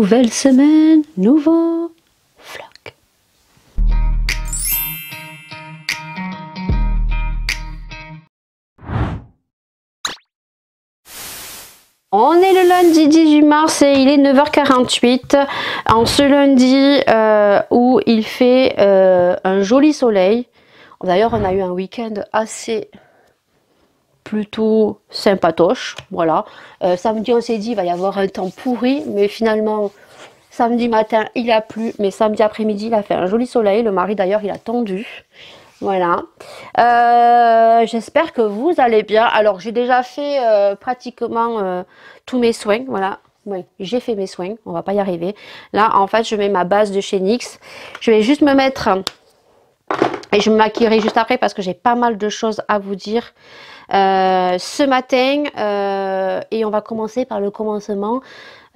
Nouvelle semaine, nouveau vlog. On est le lundi 18 mars et il est 9h48 en ce lundi où il fait un joli soleil. D'ailleurs on a eu un week-end assez plutôt sympatoche, voilà. Samedi on s'est dit il va y avoir un temps pourri, mais finalement samedi matin il a plu, mais samedi après-midi il a fait un joli soleil. Le mari d'ailleurs il a tendu, voilà. J'espère que vous allez bien. Alors j'ai déjà fait pratiquement tous mes soins, voilà. Oui, j'ai fait mes soins, on va pas y arriver. Là en fait je mets ma base de chez NYX. Je vais juste me mettre et je me maquillerai juste après parce que j'ai pas mal de choses à vous dire ce matin et on va commencer par le commencement.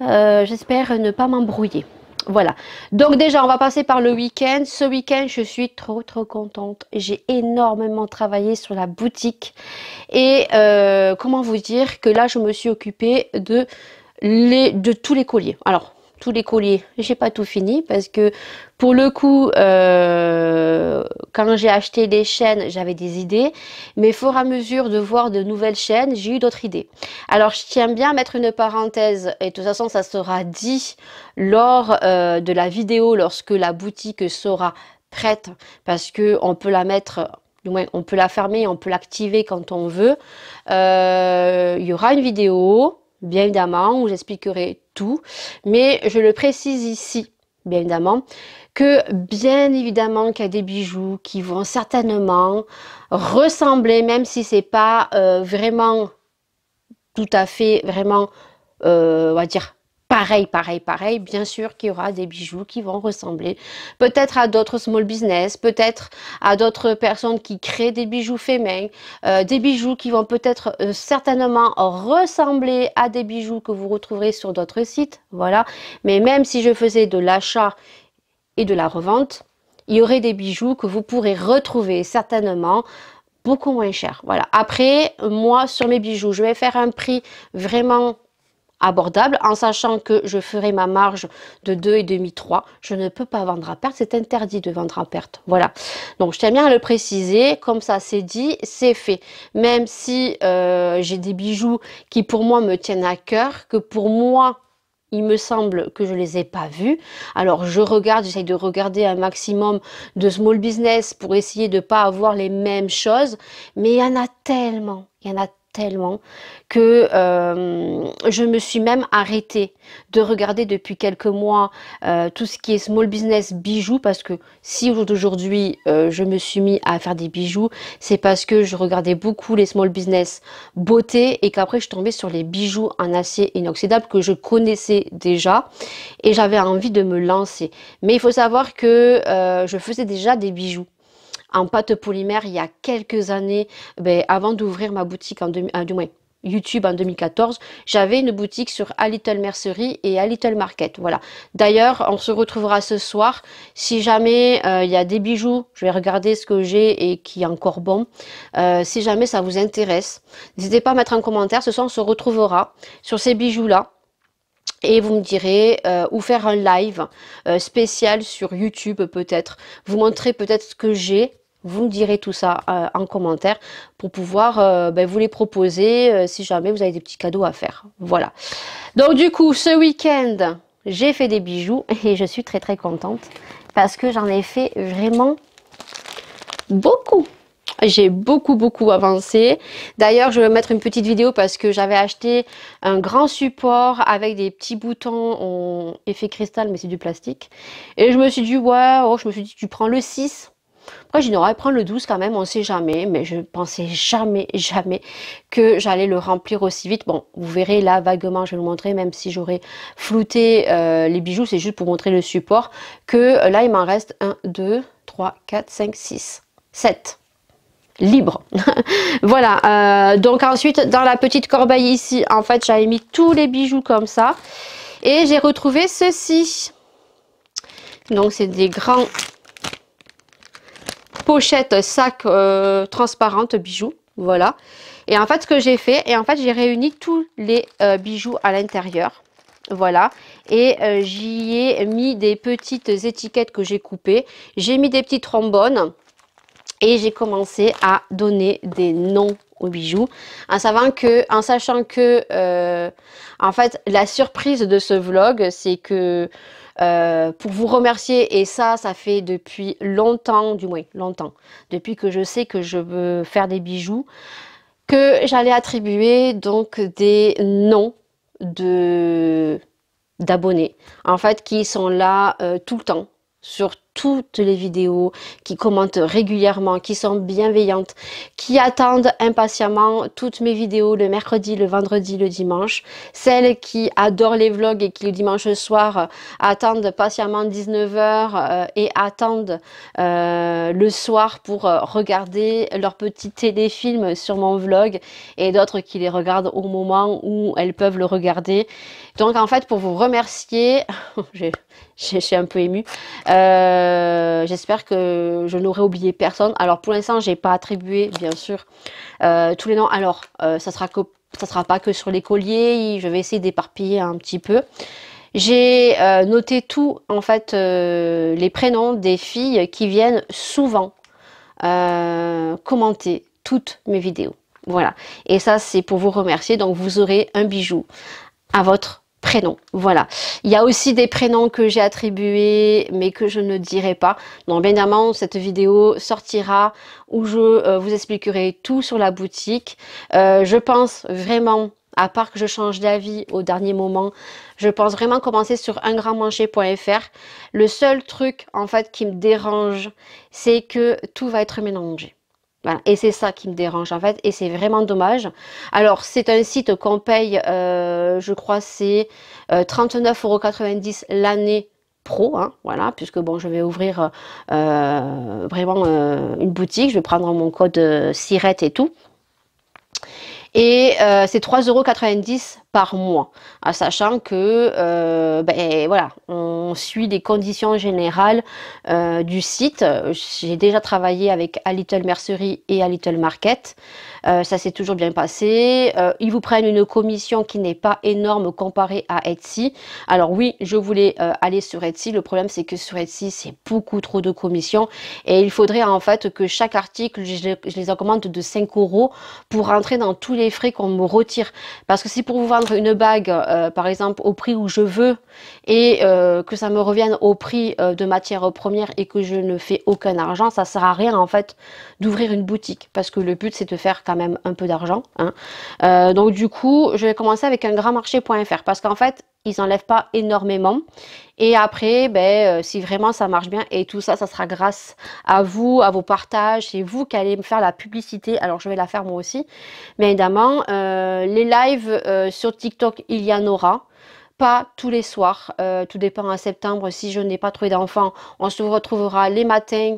J'espère ne pas m'embrouiller. Voilà, donc déjà on va passer par le week-end. Ce week-end je suis trop contente. J'ai énormément travaillé sur la boutique et comment vous dire que là je me suis occupée de tous les colliers. Alors tous les colliers, j'ai pas tout fini parce que pour le coup quand j'ai acheté les chaînes j'avais des idées, mais au fur et à mesure de voir de nouvelles chaînes j'ai eu d'autres idées. Alors je tiens bien à mettre une parenthèse et de toute façon ça sera dit lors de la vidéo lorsque la boutique sera prête, parce que on peut la mettre, du moins on peut la fermer, on peut l'activer quand on veut. Il y aura une vidéo bien évidemment où j'expliquerai tout, mais je le précise ici bien évidemment que bien évidemment qu'il y a des bijoux qui vont certainement ressembler, même si c'est pas vraiment tout à fait vraiment on va dire pareil, bien sûr qu'il y aura des bijoux qui vont ressembler peut-être à d'autres small business, peut-être à d'autres personnes qui créent des bijoux faits main, des bijoux qui vont peut-être certainement ressembler à des bijoux que vous retrouverez sur d'autres sites, voilà. Mais même si je faisais de l'achat et de la revente, il y aurait des bijoux que vous pourrez retrouver certainement beaucoup moins cher, voilà. Après moi sur mes bijoux je vais faire un prix vraiment abordable en sachant que je ferai ma marge de 2,5 3. Je ne peux pas vendre à perte, c'est interdit de vendre à perte, voilà. Donc je tiens bien à le préciser, comme ça c'est dit, c'est fait. Même si j'ai des bijoux qui pour moi me tiennent à cœur, que pour moi il me semble que je les ai pas vus. Alors je regarde, j'essaye de regarder un maximum de small business pour essayer de pas avoir les mêmes choses, mais il y en a tellement, que je me suis même arrêtée de regarder depuis quelques mois tout ce qui est small business bijoux, parce que si aujourd'hui je me suis mis à faire des bijoux, c'est parce que je regardais beaucoup les small business beauté et qu'après je suis tombée sur les bijoux en acier inoxydable que je connaissais déjà et j'avais envie de me lancer. Mais il faut savoir que je faisais déjà des bijoux en pâte polymère il y a quelques années, avant d'ouvrir ma boutique du moins YouTube en 2014, j'avais une boutique sur A Little Mercerie et A Little Market, voilà. D'ailleurs, on se retrouvera ce soir. Si jamais il y a des bijoux, je vais regarder ce que j'ai et qui est encore bon. Si jamais ça vous intéresse, n'hésitez pas à mettre un commentaire. Ce soir, on se retrouvera sur ces bijoux-là. Et vous me direz, ou faire un live spécial sur YouTube peut-être. Vous montrer peut-être ce que j'ai. Vous me direz tout ça en commentaire pour pouvoir vous les proposer si jamais vous avez des petits cadeaux à faire. Voilà. Donc du coup, ce week-end, j'ai fait des bijoux et je suis très contente parce que j'en ai fait vraiment beaucoup. J'ai beaucoup avancé. D'ailleurs, je vais mettre une petite vidéo parce que j'avais acheté un grand support avec des petits boutons en effet cristal, mais c'est du plastique. Et je me suis dit, ouais, je me suis dit, tu prends le 6. Après, j'ai dit, non, prends le 12 quand même, on sait jamais. Mais je pensais jamais que j'allais le remplir aussi vite. Bon, vous verrez là, vaguement, je vais vous montrer, même si j'aurais flouté les bijoux, c'est juste pour montrer le support. Que là, il m'en reste 1, 2, 3, 4, 5, 6, 7. Libre. Voilà, donc ensuite dans la petite corbeille ici en fait j'avais mis tous les bijoux comme ça et j'ai retrouvé ceci. Donc c'est des grands pochettes sacs transparentes bijoux, voilà. Et en fait ce que j'ai fait, et en fait j'ai réuni tous les bijoux à l'intérieur, Voilà, et j'y ai mis des petites étiquettes que j'ai coupées. J'ai mis des petits trombones et j'ai commencé à donner des noms aux bijoux, en sachant que en fait, la surprise de ce vlog, c'est que pour vous remercier, et ça fait depuis longtemps, du moins longtemps, depuis que je sais que je veux faire des bijoux, que j'allais attribuer donc des noms de d'abonnés, en fait, qui sont là tout le temps, sur toutes les vidéos, qui commentent régulièrement, qui sont bienveillantes, qui attendent impatiemment toutes mes vidéos le mercredi, le vendredi, le dimanche. Celles qui adorent les vlogs et qui le dimanche soir attendent patiemment 19h et attendent le soir pour regarder leur petit téléfilm sur mon vlog, et d'autres qui les regardent au moment où elles peuvent le regarder. Donc en fait, pour vous remercier, je suis un peu émue. J'espère que je n'aurai oublié personne. Alors pour l'instant, j'ai pas attribué, bien sûr, tous les noms. Alors, ça sera pas que sur les colliers. Je vais essayer d'éparpiller un petit peu. J'ai noté tout, en fait, les prénoms des filles qui viennent souvent commenter toutes mes vidéos. Voilà. Et ça, c'est pour vous remercier. Donc, vous aurez un bijou à votre prénom. Voilà. Il y a aussi des prénoms que j'ai attribués, mais que je ne dirai pas. Donc, bien évidemment, cette vidéo sortira où je vous expliquerai tout sur la boutique. Je pense vraiment, à part que je change d'avis au dernier moment, je pense vraiment commencer sur ungrandmanché.fr. Le seul truc, en fait, qui me dérange, c'est que tout va être mélangé. Voilà. Et c'est ça qui me dérange en fait, et c'est vraiment dommage. Alors c'est un site qu'on paye, je crois c'est 39,90 € l'année pro, hein, voilà, puisque bon, je vais ouvrir vraiment une boutique, je vais prendre mon code SIRET et tout. Et c'est 3,90 € par mois, en sachant que ben, voilà, on suit les conditions générales du site. J'ai déjà travaillé avec A Little Mercery et A Little Market. Ça s'est toujours bien passé. Ils vous prennent une commission qui n'est pas énorme comparée à Etsy. Alors oui, je voulais aller sur Etsy. Le problème, c'est que sur Etsy, c'est beaucoup trop de commissions. Et il faudrait en fait que chaque article, je les augmente de 5 € pour rentrer dans tous les frais qu'on me retire. Parce que si pour vous vendre une bague, par exemple, au prix où je veux, et que ça me revienne au prix de matière première et que je ne fais aucun argent, ça sert à rien en fait d'ouvrir une boutique. Parce que le but, c'est de faire quand même un peu d'argent. Hein. Donc du coup, je vais commencer avec ungrandmarché.fr parce qu'en fait, ils n'enlèvent pas énormément. Et après, ben, si vraiment ça marche bien, et tout ça, ça sera grâce à vous, à vos partages. C'est vous qui allez me faire la publicité. Alors, je vais la faire moi aussi. Bien évidemment, les lives sur TikTok, il y en aura. Pas tous les soirs. Tout dépend en septembre. Si je n'ai pas trouvé d'enfants, on se retrouvera les matins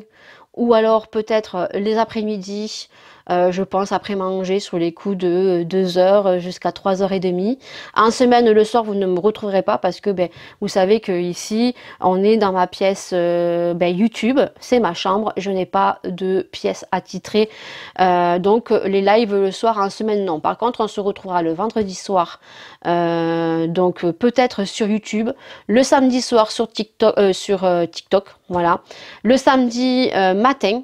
ou alors peut-être les après-midi. Je pense après manger sur les coups de 2 heures jusqu'à 3h30. En semaine, le soir, vous ne me retrouverez pas parce que ben, vous savez que ici, on est dans ma pièce ben, YouTube, c'est ma chambre, je n'ai pas de pièce attitrée. Donc les lives le soir, en semaine, non. Par contre, on se retrouvera le vendredi soir, donc peut-être sur YouTube, le samedi soir sur TikTok, voilà. Le samedi matin.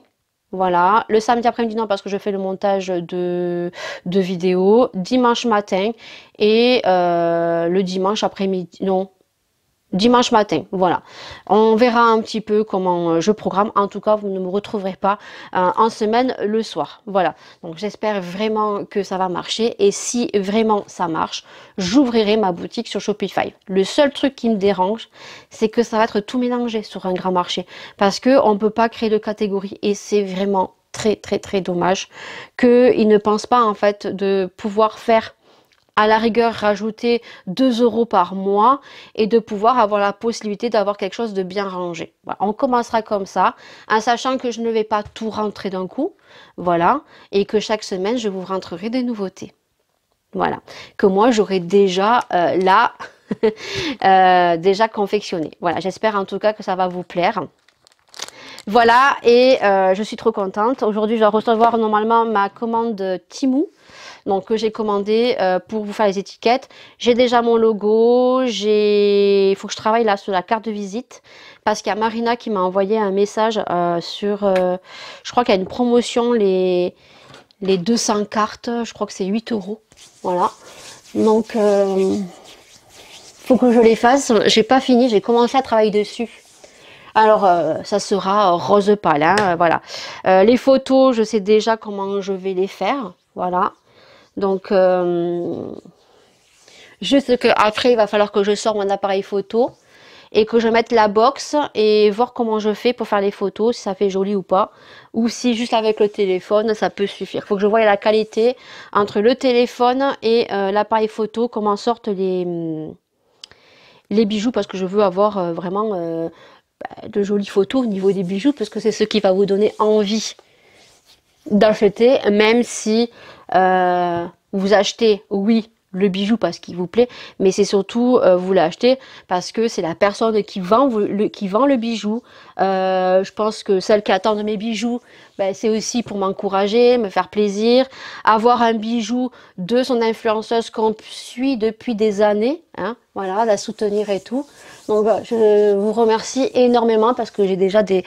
Voilà, le samedi après-midi, non, parce que je fais le montage de vidéos. Dimanche matin et le dimanche après-midi, non, dimanche matin, voilà. On verra un petit peu comment je programme. En tout cas, vous ne me retrouverez pas en semaine le soir. Voilà, donc j'espère vraiment que ça va marcher. Et si vraiment ça marche, j'ouvrirai ma boutique sur Shopify. Le seul truc qui me dérange, c'est que ça va être tout mélangé sur un grand marché. Parce qu'on ne peut pas créer de catégorie et c'est vraiment très dommage qu'ils ne pensent pas en fait de pouvoir faire à la rigueur rajouter 2 € par mois et de pouvoir avoir la possibilité d'avoir quelque chose de bien rangé. Voilà, on commencera comme ça, en sachant que je ne vais pas tout rentrer d'un coup, voilà, et que chaque semaine, je vous rentrerai des nouveautés. Voilà, que moi, j'aurai déjà là, déjà confectionné. Voilà, j'espère en tout cas que ça va vous plaire. Voilà, et je suis trop contente. Aujourd'hui, je dois recevoir normalement ma commande Temu. donc que j'ai commandé pour vous faire les étiquettes. J'ai déjà mon logo, il faut que je travaille là sur la carte de visite parce qu'il y a Marina qui m'a envoyé un message je crois qu'il y a une promotion, les 200 cartes, je crois que c'est 8 €. Voilà, donc faut que je les fasse. J'ai pas fini, j'ai commencé à travailler dessus. Alors, ça sera rose pâle, hein, voilà. Les photos, je sais déjà comment je vais les faire, voilà. Donc, juste que après, il va falloir que je sorte mon appareil photo et que je mette la box et voir comment je fais pour faire les photos, si ça fait joli ou pas. Ou si juste avec le téléphone, ça peut suffire. Il faut que je voie la qualité entre le téléphone et l'appareil photo, comment sortent les bijoux, parce que je veux avoir vraiment de jolies photos au niveau des bijoux, parce que c'est ce qui va vous donner envie d'acheter, même si vous achetez, oui, le bijou parce qu'il vous plaît, mais c'est surtout vous l'achetez parce que c'est la personne qui vend le bijou. Je pense que celle qui attend de mes bijoux, ben, c'est aussi pour m'encourager, me faire plaisir, avoir un bijou de son influenceuse qu'on suit depuis des années, hein, voilà, la soutenir et tout. Donc voilà, je vous remercie énormément parce que j'ai déjà des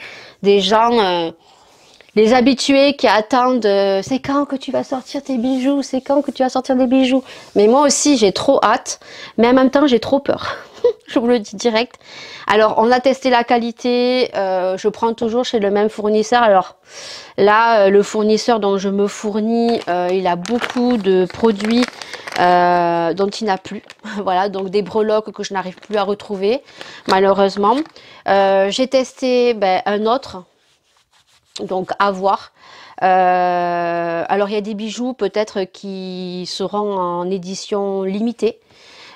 gens, les habitués qui attendent, c'est quand que tu vas sortir tes bijoux, c'est quand que tu vas sortir des bijoux. Mais moi aussi j'ai trop hâte, mais en même temps j'ai trop peur. Je vous le dis direct. Alors on a testé la qualité, je prends toujours chez le même fournisseur. Alors là, le fournisseur dont je me fournis, il a beaucoup de produits dont il n'a plus. Voilà, donc des breloques que je n'arrive plus à retrouver, malheureusement. J'ai testé un autre, donc à voir. Alors il y a des bijoux peut-être qui seront en édition limitée.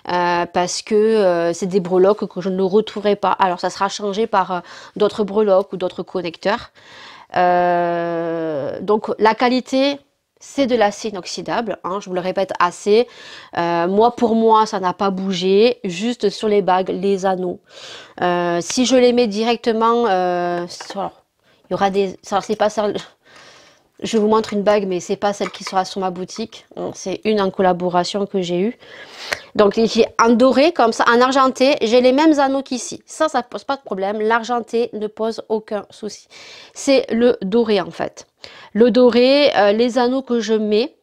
Parce que c'est des breloques que je ne retrouverai pas. Alors ça sera changé par d'autres breloques ou d'autres connecteurs. Donc la qualité, c'est de l'acier inoxydable, hein, je vous le répète assez. Pour moi, ça n'a pas bougé, juste sur les bagues, les anneaux. Si je les mets directement, il y aura des... c'est pas ça. Je vous montre une bague, mais c'est pas celle qui sera sur ma boutique. C'est une en collaboration que j'ai eue. Donc j'ai en doré comme ça, en argenté, j'ai les mêmes anneaux qu'ici. Ça pose pas de problème. L'argenté ne pose aucun souci. C'est le doré en fait. Le doré, les anneaux que je mets,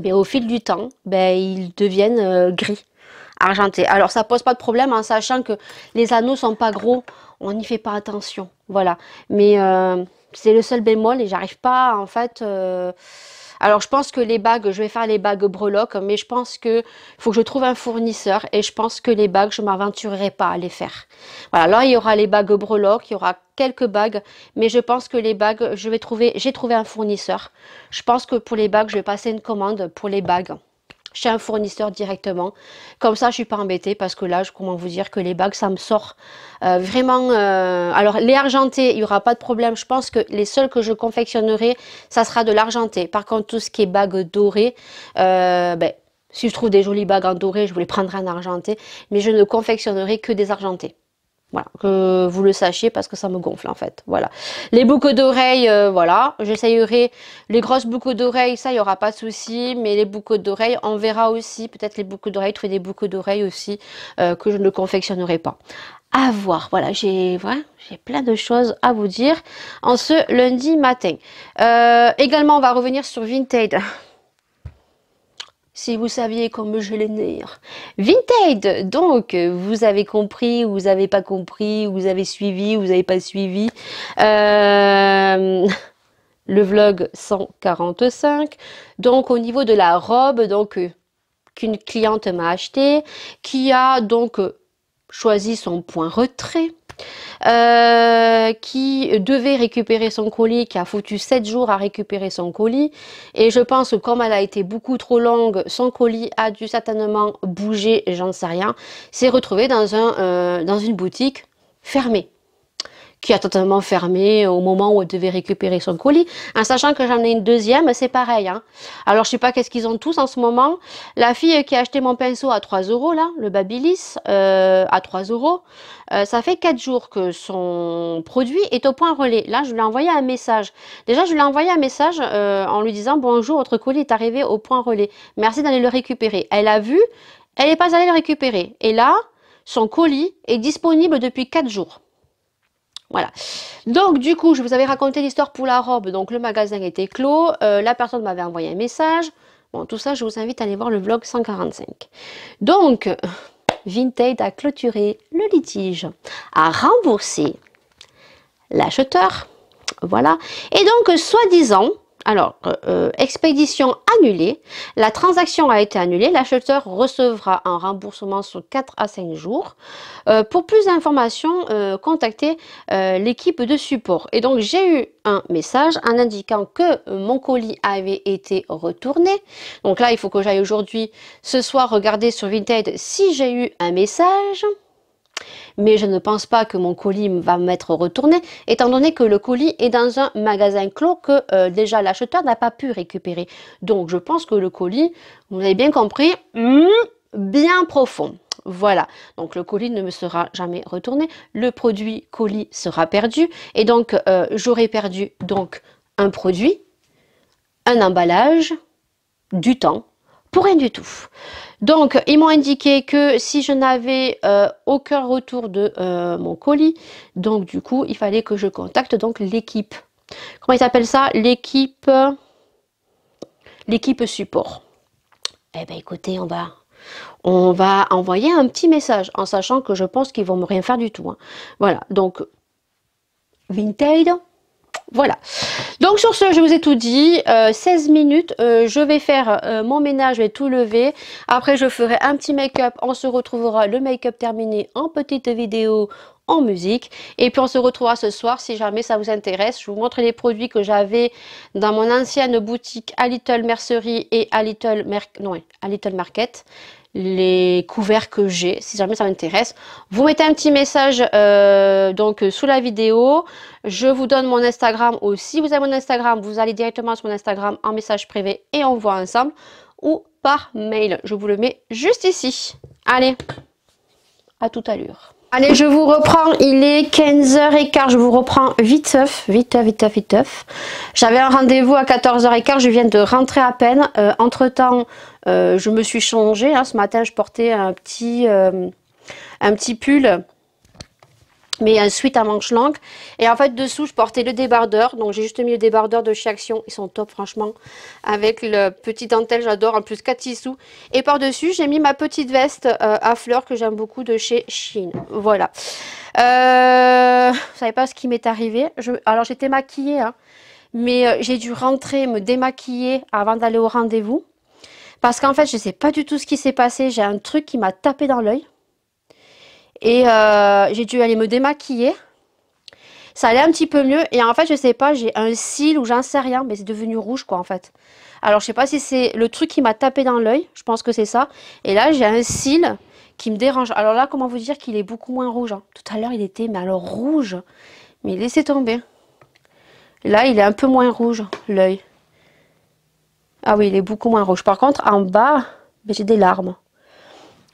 au fil du temps, ils deviennent gris, argentés. Alors ça pose pas de problème en sachant que les anneaux sont pas gros, on n'y fait pas attention. Voilà. Mais c'est le seul bémol et j'arrive pas en fait. Alors je pense que les bagues, je vais faire les bagues breloques, mais je pense que faut que je trouve un fournisseur et je pense que les bagues, je m'aventurerai pas à les faire. Voilà, là il y aura les bagues breloques, il y aura quelques bagues, mais je pense que les bagues, j'ai trouvé un fournisseur. Je pense que pour les bagues, je vais passer une commande pour les bagues chez un fournisseur directement. Comme ça, je suis pas embêtée parce que là, comment vous dire que les bagues, ça me sort vraiment. Alors, les argentés, il y aura pas de problème. Je pense que les seuls que je confectionnerai, ça sera de l'argenté. Par contre, tout ce qui est bagues dorées, si je trouve des jolies bagues en doré, je vous les prendrai en argenté. Mais je ne confectionnerai que des argentés. Voilà, que vous le sachiez parce que ça me gonfle en fait. Voilà. Les boucles d'oreilles, voilà, j'essayerai les grosses boucles d'oreilles, ça, il n'y aura pas de souci. Mais les boucles d'oreilles, on verra aussi. Peut-être les boucles d'oreilles, trouver des boucles d'oreilles aussi que je ne confectionnerai pas. À voir, voilà, j'ai plein de choses à vous dire en ce lundi matin. Également, on va revenir sur Vinted. Si vous saviez comme je les nerfs. Vinted, donc, vous avez compris, vous n'avez pas compris, vous avez suivi, vous n'avez pas suivi. Le vlog 145. Donc, au niveau de la robe, donc, qu'une cliente m'a acheté, qui a donc choisi son point retrait. Qui devait récupérer son colis, qui a foutu 7 jours à récupérer son colis. Et je pense que comme elle a été beaucoup trop longue, son colis a dû certainement bouger, j'en sais rien. S'est retrouvé dans une boutique fermée. qui a totalement fermé au moment où elle devait récupérer son colis, en sachant que j'en ai une deuxième, c'est pareil. Hein. Alors, je sais pas qu'est-ce qu'ils ont tous en ce moment. La fille qui a acheté mon pinceau à 3 euros, là, le Babyliss, à 3 euros, ça fait 4 jours que son produit est au point relais. Là, je lui ai envoyé un message. Déjà, je lui ai envoyé un message en lui disant « Bonjour, votre colis est arrivé au point relais. Merci d'aller le récupérer. » Elle a vu, elle n'est pas allée le récupérer. Et là, son colis est disponible depuis 4 jours. Voilà. Donc, du coup, je vous avais raconté l'histoire pour la robe. Donc, le magasin était clos. La personne m'avait envoyé un message. Bon, tout ça, je vous invite à aller voir le vlog 145. Donc, Vinted a clôturé le litige, a remboursé l'acheteur. Voilà. Et donc, soi-disant, alors, expédition annulée, la transaction a été annulée, l'acheteur recevra un remboursement sur 4 à 5 jours. Pour plus d'informations, contactez l'équipe de support. Et donc, j'ai eu un message en indiquant que mon colis avait été retourné. Donc là, il faut que j'aille aujourd'hui, ce soir, regarder sur Vinted si j'ai eu un message. Mais je ne pense pas que mon colis va m'être retourné, étant donné que le colis est dans un magasin clos que déjà l'acheteur n'a pas pu récupérer. Donc je pense que le colis, vous avez bien compris, bien profond. Voilà, donc le colis ne me sera jamais retourné, le produit colis sera perdu, et donc j'aurai perdu donc un produit, un emballage, du temps, pour rien du tout. Donc, ils m'ont indiqué que si je n'avais aucun retour de mon colis, donc du coup, il fallait que je contacte donc l'équipe. Comment ils appellent ça? L'équipe support. Eh bien, écoutez, on va envoyer un petit message, en sachant que je pense qu'ils vont me rien faire du tout. Hein. Voilà, donc, Vinted. Voilà. Donc sur ce, je vous ai tout dit. 16 minutes, je vais faire mon ménage, je vais tout lever. Après, je ferai un petit make-up. On se retrouvera le make-up terminé en petite vidéo en musique. Et puis on se retrouvera ce soir si jamais ça vous intéresse. Je vous montre les produits que j'avais dans mon ancienne boutique à Little Mercerie et à Little Market. Les couverts que j'ai, si jamais ça m'intéresse. Vous mettez un petit message donc sous la vidéo. Je vous donne mon Instagram aussi. Vous avez mon Instagram, vous allez directement sur mon Instagram en message privé et on voit ensemble. Ou par mail. Je vous le mets juste ici. Allez, à tout à l'heure. Allez, je vous reprends, il est 15h15, je vous reprends vite. J'avais un rendez-vous à 14h15, je viens de rentrer à peine. Entre-temps, je me suis changée. Hein. Ce matin, je portais un petit pull, mais un sweat à manches longues. Et en fait, dessous, je portais le débardeur. Donc, j'ai juste mis le débardeur de chez Action. Ils sont top, franchement. Avec le petit dentelle, j'adore. En plus, 4 sous. Et par-dessus, j'ai mis ma petite veste à fleurs que j'aime beaucoup de chez Shein. Voilà. Vous savez pas ce qui m'est arrivé. Alors, j'étais maquillée. Hein, mais j'ai dû rentrer, me démaquiller avant d'aller au rendez-vous. Parce qu'en fait, je sais pas du tout ce qui s'est passé. J'ai un truc qui m'a tapé dans l'œil. Et j'ai dû aller me démaquiller. Ça allait un petit peu mieux. Et en fait, je sais pas, j'ai un cil ou j'en sais rien. Mais c'est devenu rouge, quoi, en fait. Alors, je sais pas si c'est le truc qui m'a tapé dans l'œil. Je pense que c'est ça. Et là, j'ai un cil qui me dérange. Alors là, comment vous dire qu'il est beaucoup moins rouge. Hein. Tout à l'heure, il était, mais alors rouge. Mais laissez tomber. Là, il est un peu moins rouge, l'œil. Ah oui, il est beaucoup moins rouge. Par contre, en bas, j'ai des larmes.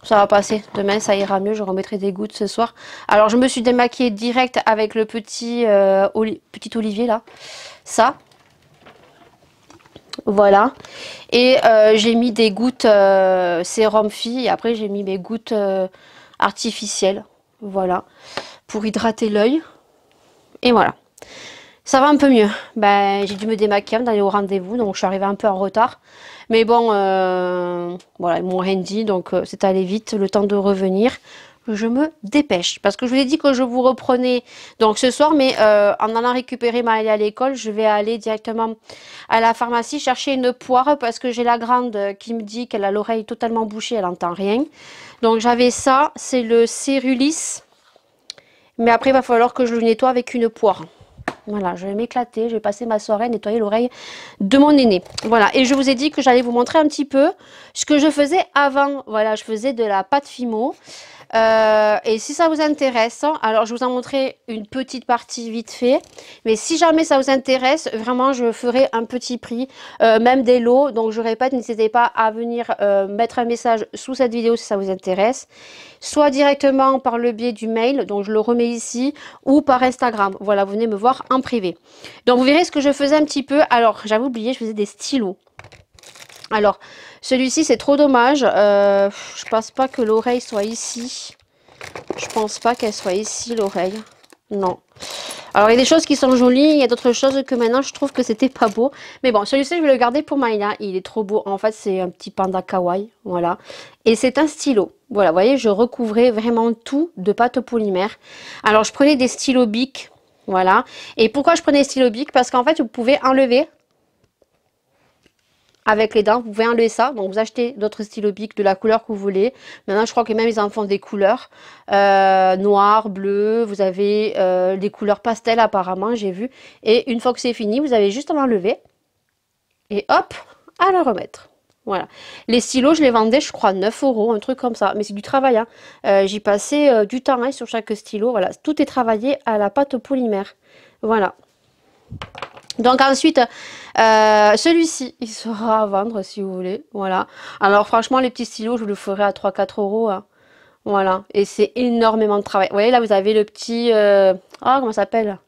Ça va passer. Demain, ça ira mieux. Je remettrai des gouttes ce soir. Alors, je me suis démaquillée direct avec le petit olivier, là. Ça. Voilà. Et j'ai mis des gouttes sérum fille. Et après, j'ai mis mes gouttes artificielles. Voilà. Pour hydrater l'œil. Et voilà. Ça va un peu mieux. Ben, j'ai dû me démaquiller d'aller au rendez-vous. Donc, je suis arrivée un peu en retard. Mais bon, voilà, ils m'ont rien dit, donc c'est allé vite, le temps de revenir. Je me dépêche, parce que je vous ai dit que je vous reprenais donc ce soir, mais en allant récupérer Maëlie à l'école, je vais aller directement à la pharmacie chercher une poire, parce que j'ai la grande qui me dit qu'elle a l'oreille totalement bouchée, elle n'entend rien. Donc j'avais ça, c'est le Cérulis, mais après il va falloir que je le nettoie avec une poire. Voilà, je vais m'éclater, je vais passer ma soirée à nettoyer l'oreille de mon aîné. Voilà, et je vous ai dit que j'allais vous montrer un petit peu ce que je faisais avant. Voilà, je faisais de la pâte Fimo. Et si ça vous intéresse, alors je vous en montrerai une petite partie vite fait. Mais si jamais ça vous intéresse, vraiment, je ferai un petit prix, même des lots. Donc je répète, n'hésitez pas à venir mettre un message sous cette vidéo si ça vous intéresse. Soit directement par le biais du mail, donc je le remets ici, ou par Instagram. Voilà, vous venez me voir en privé. Donc vous verrez ce que je faisais un petit peu. Alors, j'avais oublié, je faisais des stylos. Alors, celui-ci, c'est trop dommage. Je pense pas que l'oreille soit ici. Je pense pas qu'elle soit ici, l'oreille. Non. Alors, il y a des choses qui sont jolies. Il y a d'autres choses que maintenant, je trouve que c'était pas beau. Mais bon, celui-ci, je vais le garder pour Maïla. Il est trop beau. En fait, c'est un petit panda kawaii. Voilà. Et c'est un stylo. Voilà, vous voyez, je recouvrais vraiment tout de pâte polymère. Alors, je prenais des stylos Bic. Voilà. Et pourquoi je prenais des stylos Bic? Parce qu'en fait, vous pouvez enlever avec les dents, vous pouvez enlever ça. Donc, vous achetez d'autres stylos Bic de la couleur que vous voulez. Maintenant, je crois que même ils en font des couleurs. Noir, bleu. Vous avez des couleurs pastel apparemment, j'ai vu. Et une fois que c'est fini, vous avez juste à l'enlever. Et hop, à le remettre. Voilà. Les stylos, je les vendais, je crois, 9 €, un truc comme ça. Mais c'est du travail, hein. J'y passais du temps hein, sur chaque stylo. Voilà. Tout est travaillé à la pâte polymère. Voilà. Donc ensuite, celui-ci, il sera à vendre si vous voulez. Voilà. Alors franchement, les petits stylos, je le ferai à 3-4 €. Hein. Voilà. Et c'est énormément de travail. Vous voyez, là, vous avez le petit... comment ça s'appelle?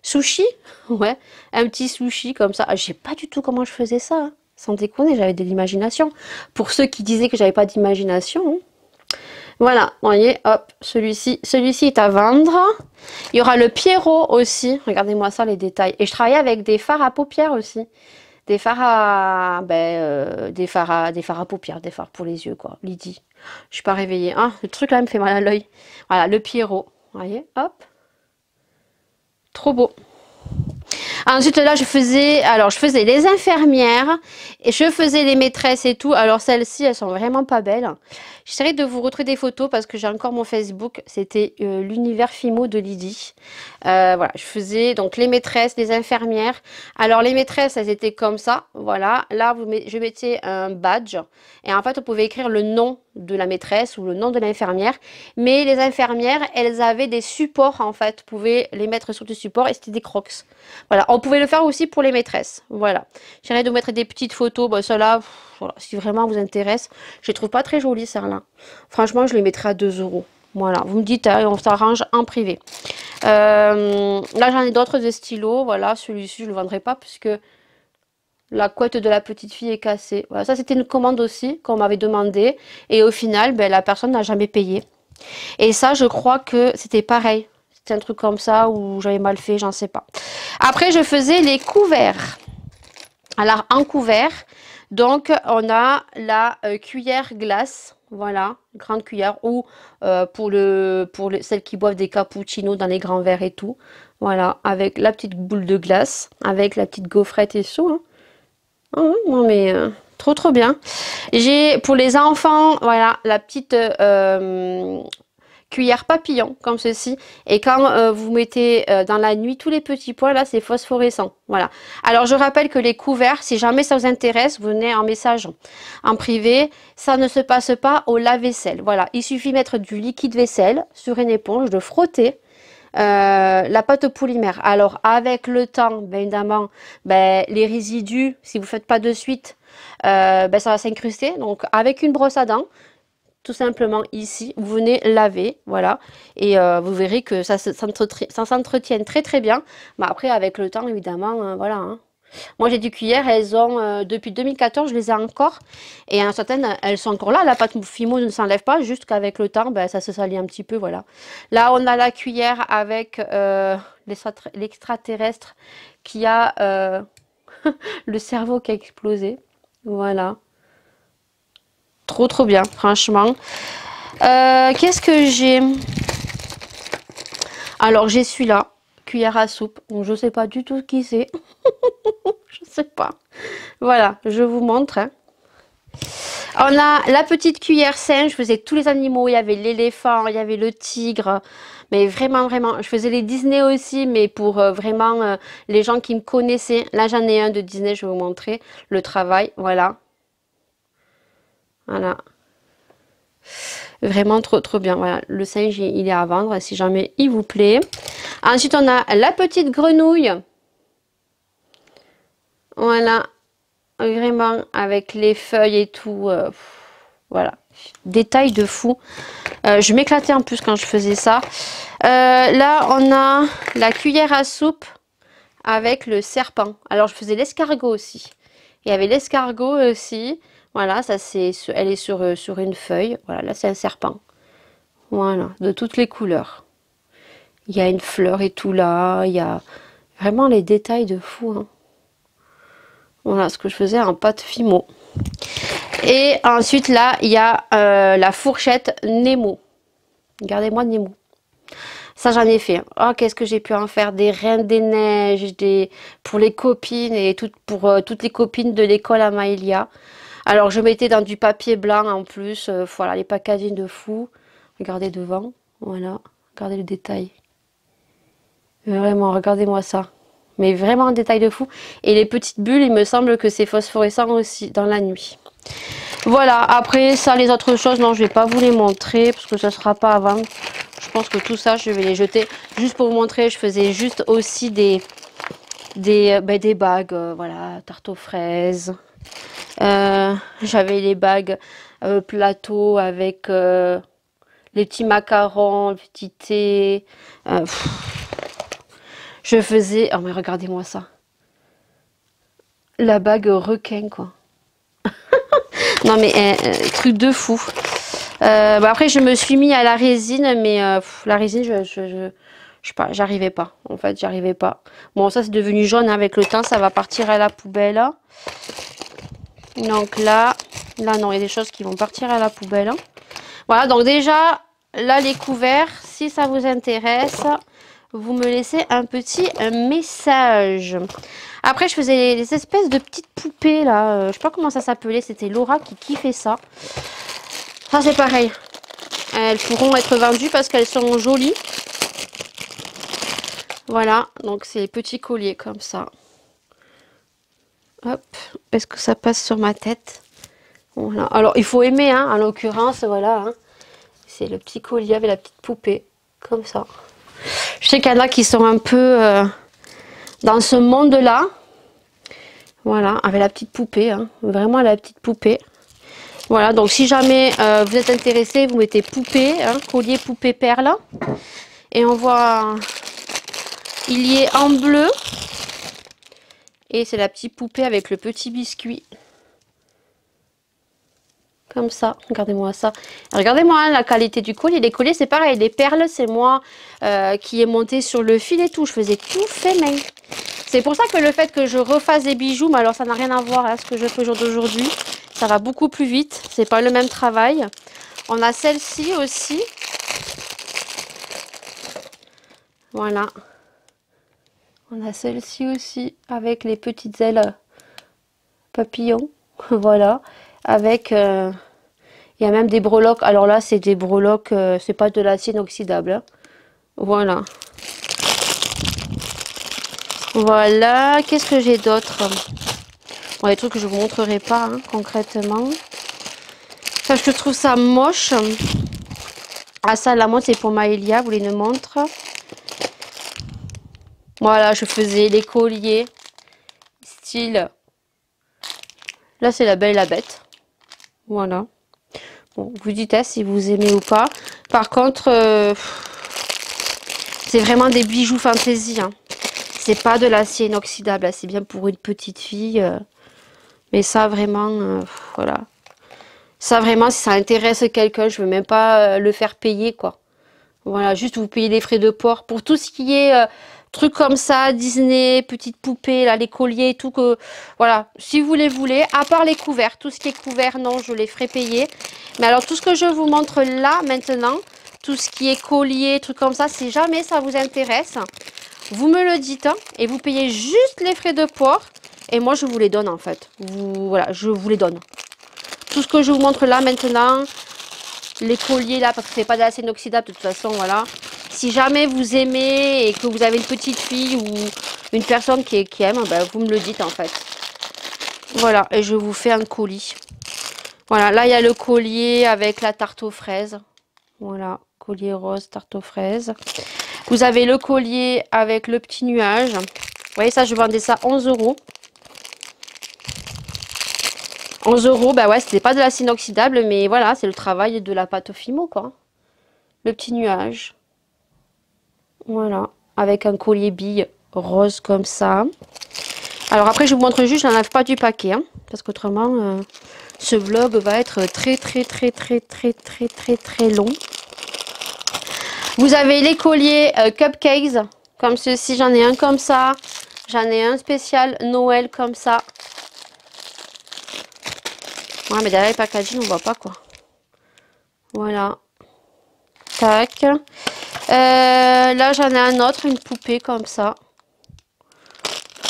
Sushi? Ouais. Un petit sushi comme ça. Ah, je sais pas du tout comment je faisais ça. Hein. Sans déconner, j'avais de l'imagination. Pour ceux qui disaient que j'avais pas d'imagination. Hein. Voilà, vous voyez, hop, celui-ci est à vendre. Il y aura le Pierrot aussi. Regardez-moi ça, les détails. Et je travaillais avec des fards à paupières aussi. Des fards à, des fards à paupières, des fards pour les yeux, quoi. Lydie, je suis pas réveillée. Ah, le truc là me fait mal à l'œil. Voilà, le Pierrot. Vous voyez, hop. Trop beau. Ensuite, là, je faisais les infirmières et je faisais les maîtresses et tout. Alors, celles-ci, elles sont vraiment pas belles. J'essaierai de vous retrouver des photos parce que j'ai encore mon Facebook. C'était l'univers Fimo de Lydie. Voilà, je faisais donc les maîtresses, les infirmières. Alors, les maîtresses, elles étaient comme ça. Voilà, là, je mettais un badge. Et en fait, vous pouvez écrire le nom de la maîtresse ou le nom de l'infirmière. Mais les infirmières, elles avaient des supports, en fait. Vous pouvez les mettre sur des supports et c'était des crocs. Voilà, on pouvait le faire aussi pour les maîtresses. Voilà. J'essaierai de vous mettre des petites photos. Bon, ceux-là, voilà, si vraiment vous intéresse. Je les trouve pas très jolies, celles-là. Franchement, je les mettrai à 2 €. Voilà, vous me dites, hein, on s'arrange en privé. Là, j'en ai d'autres de stylos. Voilà, celui-ci, je ne le vendrai pas puisque la couette de la petite fille est cassée. Voilà, ça, c'était une commande aussi qu'on m'avait demandé. Et au final, ben, la personne n'a jamais payé. Et ça, je crois que c'était pareil. C'était un truc comme ça où j'avais mal fait, j'en sais pas. Après, je faisais les couverts. Alors, en couvert, donc, on a la cuillère glace. Voilà, grande cuillère. Ou pour celles qui boivent des cappuccinos dans les grands verres et tout. Voilà, avec la petite boule de glace. Avec la petite gaufrette et tout. Hein. Oh, non, mais trop, trop bien. J'ai, pour les enfants, voilà, la petite... cuillère papillon comme ceci et quand vous mettez dans la nuit tous les petits points là c'est phosphorescent. Voilà, alors je rappelle que les couverts, si jamais ça vous intéresse, vous venez en message en privé, ça ne se passe pas au lave-vaisselle. Voilà, il suffit de mettre du liquide vaisselle sur une éponge, de frotter la pâte polymère. Alors avec le temps, bien évidemment, les résidus, si vous ne faites pas de suite, ça va s'incruster. Donc avec une brosse à dents, tout simplement ici, vous venez laver, voilà, et vous verrez que ça s'entretient très très bien. Mais après, avec le temps, évidemment, voilà. Hein. Moi, j'ai des cuillères, elles ont, depuis 2014, je les ai encore, et certaines, elles sont encore là. La pâte Fimo ne s'enlève pas, juste qu'avec le temps, ça se salit un petit peu, voilà. Là, on a la cuillère avec l'extraterrestre qui a le cerveau qui a explosé, voilà. Trop trop bien, franchement. Qu'est-ce que j'ai? Alors j'ai celui-là, cuillère à soupe. Donc je sais pas du tout qui c'est. Je sais pas. Voilà, je vous montre. Hein. On a la petite cuillère singe. Je faisais tous les animaux. Il y avait l'éléphant, il y avait le tigre. Mais vraiment, vraiment. Je faisais les Disney aussi, mais pour vraiment les gens qui me connaissaient. Là, j'en ai un de Disney. Je vais vous montrer le travail. Voilà. Voilà. Vraiment trop trop bien. Voilà, le singe il est à vendre si jamais il vous plaît. Ensuite on a la petite grenouille. Voilà, vraiment avec les feuilles et tout. Voilà, détail de fou. Je m'éclatais en plus quand je faisais ça. Là on a la cuillère à soupe avec le serpent. Alors je faisais l'escargot aussi. Il y avait l'escargot aussi. Voilà, ça c'est, elle est sur une feuille. Voilà, là c'est un serpent. Voilà, de toutes les couleurs. Il y a une fleur et tout là. Il y a vraiment les détails de fou. Hein. Voilà ce que je faisais en pâte Fimo. Et ensuite là, il y a la fourchette Nemo. Regardez-moi Nemo. Ça j'en ai fait. Oh, qu'est-ce que j'ai pu en faire? Des reines des neiges, pour les copines et pour toutes les copines de l'école à Maëlia. Alors je mettais dans du papier blanc en plus. Voilà, les packaging de fou. Regardez devant. Voilà. Regardez le détail. Vraiment, regardez-moi ça. Mais vraiment un détail de fou. Et les petites bulles, il me semble que c'est phosphorescent aussi dans la nuit. Voilà, après ça, les autres choses, non, je vais pas vous les montrer parce que ça sera pas à vendre. Je pense que tout ça, je vais les jeter. Juste pour vous montrer, je faisais juste aussi des bagues, voilà, tarte aux fraises. J'avais les bagues plateau avec les petits macarons, le petit thé. Je faisais... Oh mais regardez-moi ça. La bague requin, quoi. Non mais truc de fou. Bah après je me suis mis à la résine, mais la résine je sais pas, j'arrivais pas. En fait j'arrivais pas. Bon ça c'est devenu jaune avec le temps, ça va partir à la poubelle. Donc là non, il y a des choses qui vont partir à la poubelle. Voilà, donc déjà là les couverts, si ça vous intéresse, vous me laissez un petit message. Après je faisais les espèces de petites poupées là, je sais pas comment ça s'appelait, c'était Laura qui kiffait ça. Ça c'est pareil, elles pourront être vendues parce qu'elles sont jolies. Voilà, donc c'est les petits colliers comme ça. Hop, est-ce que ça passe sur ma tête? Voilà. Alors il faut aimer, hein, en l'occurrence, voilà. Hein. C'est le petit collier avec la petite poupée, comme ça. Je sais qu'il y en a qui sont un peu dans ce monde-là. Voilà, avec la petite poupée, hein, vraiment la petite poupée. Voilà, donc si jamais vous êtes intéressé, vous mettez poupée, hein, collier poupée perle. Et on voit, il y est en bleu. Et c'est la petite poupée avec le petit biscuit. Comme ça, regardez-moi ça. Regardez-moi hein, la qualité du collier. Les colliers, c'est pareil. Les perles, c'est moi qui ai monté sur le fil et tout. Je faisais tout fait main. C'est pour ça que le fait que je refasse des bijoux, mais alors ça n'a rien à voir avec ce que je fais aujourd'hui. Ça va beaucoup plus vite. C'est pas le même travail. On a celle-ci aussi. Voilà. On a celle-ci aussi avec les petites ailes papillons. Voilà. Avec... il y a même des breloques. Alors là, c'est des breloques, c'est pas de l'acier inoxydable. Hein. Voilà. Voilà. Qu'est-ce que j'ai d'autre? Bon, des trucs que je vous montrerai pas hein, concrètement. Parce que je trouve ça moche. Ah ça, la montre, c'est pour Maëlia, vous voulez une montre. Voilà, je faisais les colliers. Style. Là, c'est la Belle et la Bête. Voilà. Bon, vous dites hein, si vous aimez ou pas. Par contre, c'est vraiment des bijoux fantaisie. Hein. C'est pas de l'acier inoxydable. C'est bien pour une petite fille. Mais ça, vraiment, voilà. Ça, vraiment, si ça intéresse quelqu'un, je veux même pas le faire payer, quoi. Voilà, juste vous payez les frais de port. Pour tout ce qui est trucs comme ça, Disney, petites poupées, là, les colliers et tout, que voilà, si vous les voulez, à part les couverts, tout ce qui est couvert, non, je les ferai payer. Mais alors, tout ce que je vous montre là, maintenant, tout ce qui est collier, trucs comme ça, si jamais ça vous intéresse, vous me le dites, hein, et vous payez juste les frais de port, et moi, je vous les donne, en fait. Voilà, je vous les donne. Tout ce que je vous montre là, maintenant, les colliers là, parce que c'est pas de l'acier inoxydable de toute façon, voilà. Si jamais vous aimez et que vous avez une petite fille ou une personne qui aime, ben, vous me le dites en fait. Voilà, et je vous fais un colis. Voilà, là il y a le collier avec la tarte aux fraises. Voilà, collier rose, tarte aux fraises. Vous avez le collier avec le petit nuage. Vous voyez, ça, je vendais ça 11 euros. 11 euros, bah ouais, c'était pas de l'acier inoxydable, mais voilà, c'est le travail de la pâte au Fimo, quoi. Le petit nuage. Voilà, avec un collier bille rose comme ça. Alors après, je vous montre juste, je n'enlève pas du paquet, hein, parce qu'autrement, ce vlog va être très long. Vous avez les colliers cupcakes, comme ceci, j'en ai un comme ça. J'en ai un spécial Noël comme ça. Ouais, mais derrière le packaging, on voit pas quoi. Voilà. Tac. Là, j'en ai un autre, une poupée comme ça.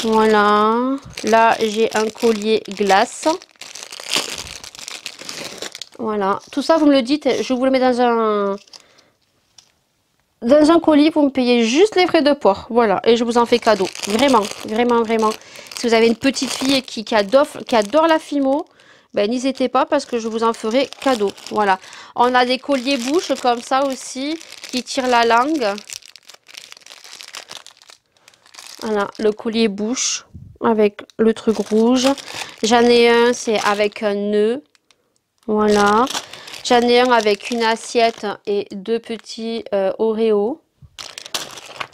Voilà. Là, j'ai un collier glace. Voilà. Tout ça, vous me le dites, je vous le mets dans un colis, vous me payez juste les frais de port. Voilà. Et je vous en fais cadeau. Vraiment, vraiment. Si vous avez une petite fille qui adore la Fimo, ben, n'hésitez pas parce que je vous en ferai cadeau. Voilà. On a des colliers bouche comme ça aussi qui tirent la langue. Voilà, le collier bouche avec le truc rouge. J'en ai un, c'est avec un nœud. Voilà. J'en ai un avec une assiette et deux petits Oreo.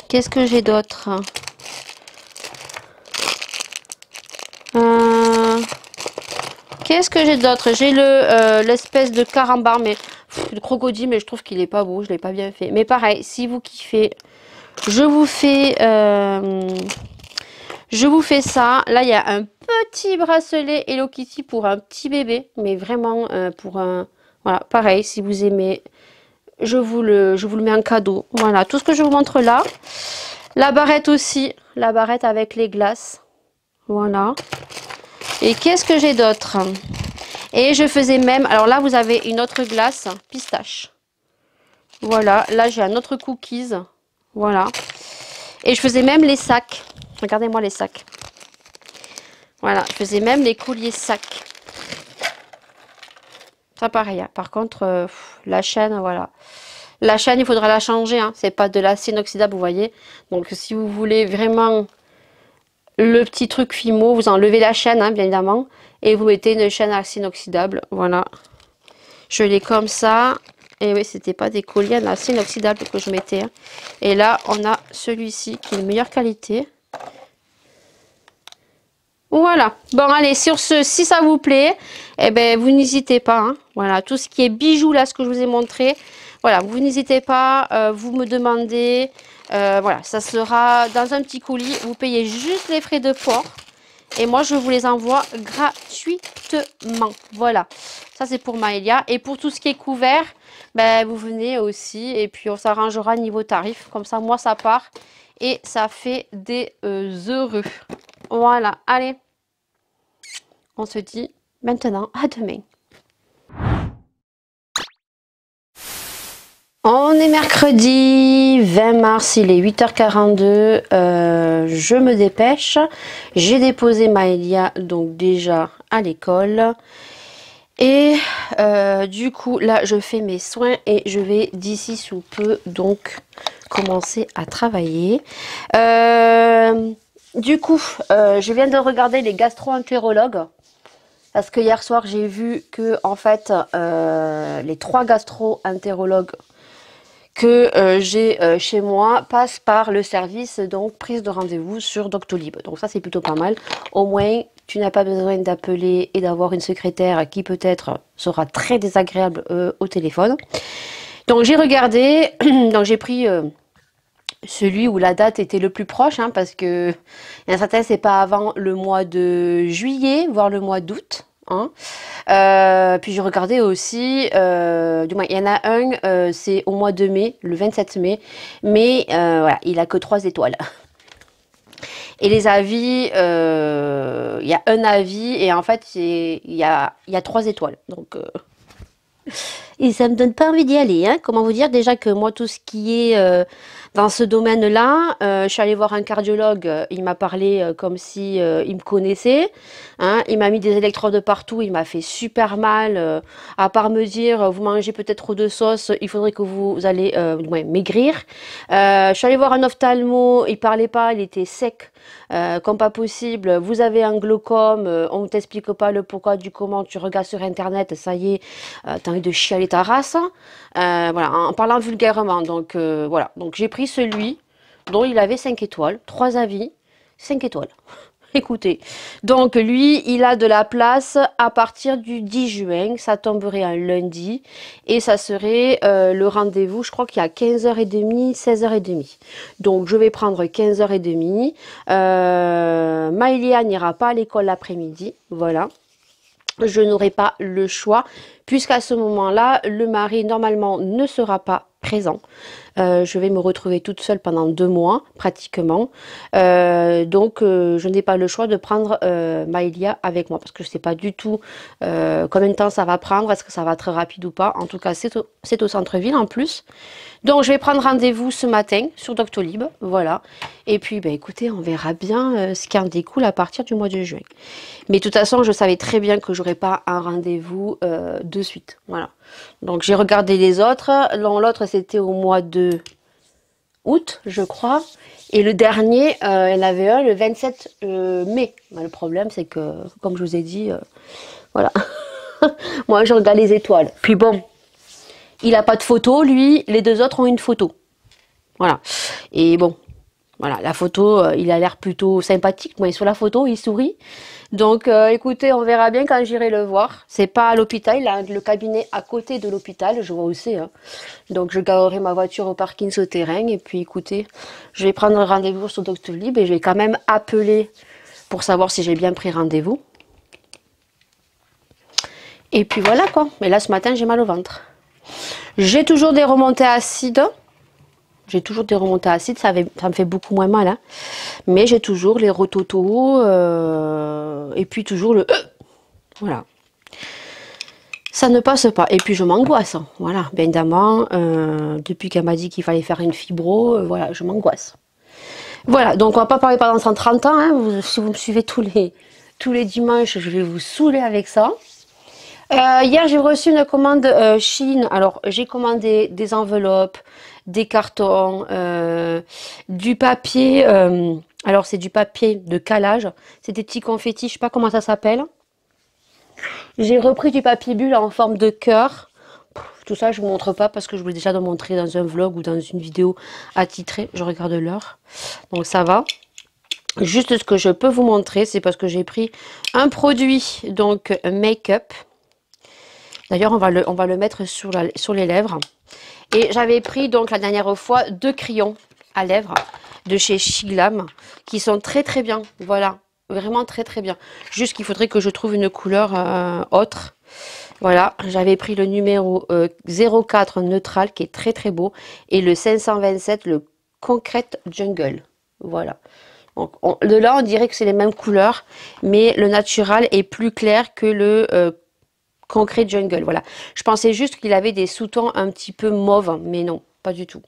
Qu'est-ce que j'ai d'autre? Qu'est-ce que j'ai d'autre? J'ai l'espèce de carambar, mais le crocodile, mais je trouve qu'il est pas beau, je l'ai pas bien fait. Mais pareil, si vous kiffez, je vous fais ça. Là, il y a un petit bracelet Hello Kitty pour un petit bébé, mais vraiment pour un... Voilà, pareil, si vous aimez, je vous le mets en cadeau. Voilà, tout ce que je vous montre là. La barrette aussi, la barrette avec les glaces. Voilà. Et qu'est-ce que j'ai d'autre? Et je faisais même... Alors là, vous avez une autre glace, pistache. Voilà, là, j'ai un autre cookies. Voilà. Et je faisais même les sacs. Regardez-moi les sacs. Voilà, je faisais même les colliers sacs. Ça, pareil. Hein. Par contre, la chaîne, voilà. La chaîne, il faudra la changer. Hein. C'est pas de l'acier inoxydable, vous voyez. Donc, si vous voulez vraiment le petit truc Fimo, vous enlevez la chaîne, hein, bien évidemment. Et vous mettez une chaîne acier inoxydable. Voilà. Je l'ai comme ça. Et oui, c'était pas des colliers en acier inoxydable que je mettais. Hein. Et là, on a celui-ci qui est de meilleure qualité. Voilà. Bon, allez, sur ce, si ça vous plaît, eh ben, vous n'hésitez pas. Hein. Voilà, tout ce qui est bijoux, là, ce que je vous ai montré. Voilà, vous n'hésitez pas, vous me demandez. Voilà, ça sera dans un petit colis. Vous payez juste les frais de port. Et moi, je vous les envoie gratuitement. Voilà, ça c'est pour Maëlia. Et pour tout ce qui est couvert, ben, vous venez aussi. Et puis, on s'arrangera niveau tarif. Comme ça, moi, ça part. Et ça fait des heureux. Voilà, allez. On se dit maintenant à demain. On est mercredi 20 mars, il est 8h42, je me dépêche. J'ai déposé Maëlia donc déjà à l'école. Et du coup là je fais mes soins et je vais d'ici sous peu donc commencer à travailler. Du coup je viens de regarder les gastro-entérologues. Parce que hier soir j'ai vu que en fait les 3 gastro-entérologues que j'ai chez moi passe par le service donc prise de rendez-vous sur Doctolib. Donc ça c'est plutôt pas mal. Au moins tu n'as pas besoin d'appeler et d'avoir une secrétaire qui peut-être sera très désagréable au téléphone. Donc j'ai regardé, donc j'ai pris celui où la date était le plus proche, hein, parce que il y en a certains c'est pas avant le mois de juillet, voire le mois d'août. Hein. Puis j'ai regardé aussi, du moins il y en a un, c'est au mois de mai, le 27 mai, mais voilà, il a que 3 étoiles. Et les avis, il y a un avis et en fait il y a 3 étoiles. Donc, Et ça me donne pas envie d'y aller, hein. Comment vous dire? Déjà que moi, tout ce qui est dans ce domaine-là, je suis allée voir un cardiologue, il m'a parlé comme si il me connaissait, hein. Il m'a mis des électrodes partout, il m'a fait super mal, à part me dire, vous mangez peut-être trop de sauce, il faudrait que vous allez ouais, maigrir. Je suis allée voir un ophtalmo, il parlait pas, il était sec, comme pas possible. Vous avez un glaucome, on ne t'explique pas le pourquoi du comment, tu regardes sur internet, ça y est, t'as envie de chialer ta race. Voilà, en parlant vulgairement. Donc voilà, donc j'ai pris celui dont il avait 5 étoiles, 3 avis, 5 étoiles. Écoutez, donc lui, il a de la place à partir du 10 juin, ça tomberait un lundi, et ça serait le rendez-vous, je crois qu'il y a 15h30, 16h30. Donc je vais prendre 15h30. Maëlia n'ira pas à l'école l'après-midi, voilà. Je n'aurai pas le choix, puisqu'à ce moment-là, le mari, normalement, ne sera pas présent. Je vais me retrouver toute seule pendant 2 mois, pratiquement. Donc, je n'ai pas le choix de prendre Maëlia avec moi, parce que je ne sais pas du tout combien de temps ça va prendre, est-ce que ça va être rapide ou pas. En tout cas, c'est au centre-ville en plus. Donc, je vais prendre rendez-vous ce matin sur Doctolib, voilà. Et puis, ben, écoutez, on verra bien ce qui en découle à partir du mois de juin. Mais de toute façon, je savais très bien que j'aurais pas un rendez-vous de suite, voilà. Donc, j'ai regardé les autres. L'autre, c'était au mois de août, je crois. Et le dernier, il y en avait un le 27 mai. Ben, le problème, c'est que, comme je vous ai dit, voilà. Moi, je regarde les étoiles. Puis bon, il n'a pas de photo, lui. Les 2 autres ont une photo. Voilà. Et bon, voilà, la photo, il a l'air plutôt sympathique. Moi, sur la photo, il sourit. Donc, écoutez, on verra bien quand j'irai le voir. C'est pas à l'hôpital, il a le cabinet à côté de l'hôpital, je vois où c'est, hein. Donc, je garerai ma voiture au parking souterrain. Et puis, écoutez, je vais prendre rendez-vous sur Doctolib et je vais quand même appeler pour savoir si j'ai bien pris rendez-vous. Et puis voilà quoi. Mais là, ce matin, j'ai mal au ventre. J'ai toujours des remontées acides. J'ai toujours des remontées acides, ça me fait beaucoup moins mal, hein. Mais j'ai toujours les rototos et puis toujours le voilà. Ça ne passe pas. Et puis je m'angoisse, hein. Voilà, bien évidemment, depuis qu'elle m'a dit qu'il fallait faire une fibro, voilà, je m'angoisse. Voilà, donc on va pas parler pendant 130 ans, hein. Si vous me suivez tous les dimanches, je vais vous saouler avec ça. Hier, j'ai reçu une commande Chine. Alors, j'ai commandé des enveloppes, des cartons, du papier. Alors, c'est du papier de calage. C'est des petits confettis, je sais pas comment ça s'appelle. J'ai repris du papier bulle en forme de cœur. Tout ça, je vous montre pas parce que je voulais déjà le montrer dans un vlog ou dans une vidéo attitrée. Je regarde l'heure. Donc, ça va. Juste ce que je peux vous montrer, c'est parce que j'ai pris un produit, donc make-up. D'ailleurs, on va le mettre sur les lèvres. Et j'avais pris donc la dernière fois 2 crayons à lèvres de chez Shiglam qui sont très très bien. Voilà, vraiment très très bien. Juste qu'il faudrait que je trouve une couleur autre. Voilà, j'avais pris le numéro 04 neutral qui est très très beau et le 527 le Concrete Jungle. Voilà. Donc, de là, on dirait que c'est les mêmes couleurs, mais le natural est plus clair que le Concrete Jungle, voilà. Je pensais juste qu'il avait des sous-tons un petit peu mauve, mais non, pas du tout.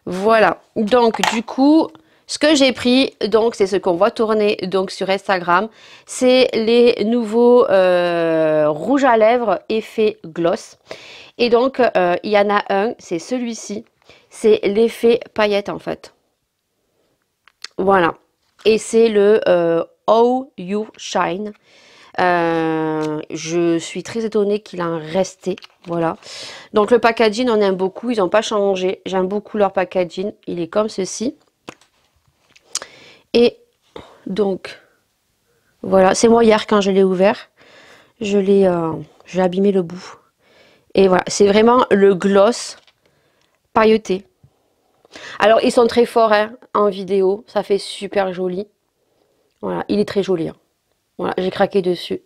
Voilà. Donc, du coup, ce que j'ai pris, donc, c'est ce qu'on voit tourner donc sur Instagram. C'est les nouveaux rouges à lèvres effet gloss. Et donc, il y en a un, c'est celui-ci. C'est l'effet paillette, en fait. Voilà. Et c'est le Oh You Shine. Je suis très étonnée qu'il en restait. Voilà. Donc le packaging, on aime beaucoup. Ils n'ont pas changé. J'aime beaucoup leur packaging. Il est comme ceci. Et donc, voilà. C'est moi hier quand je l'ai ouvert. J'ai abîmé le bout. Et voilà. C'est vraiment le gloss pailleté. Alors, ils sont très forts hein, en vidéo. Ça fait super joli. Voilà. Il est très joli. Hein. Voilà. J'ai craqué dessus.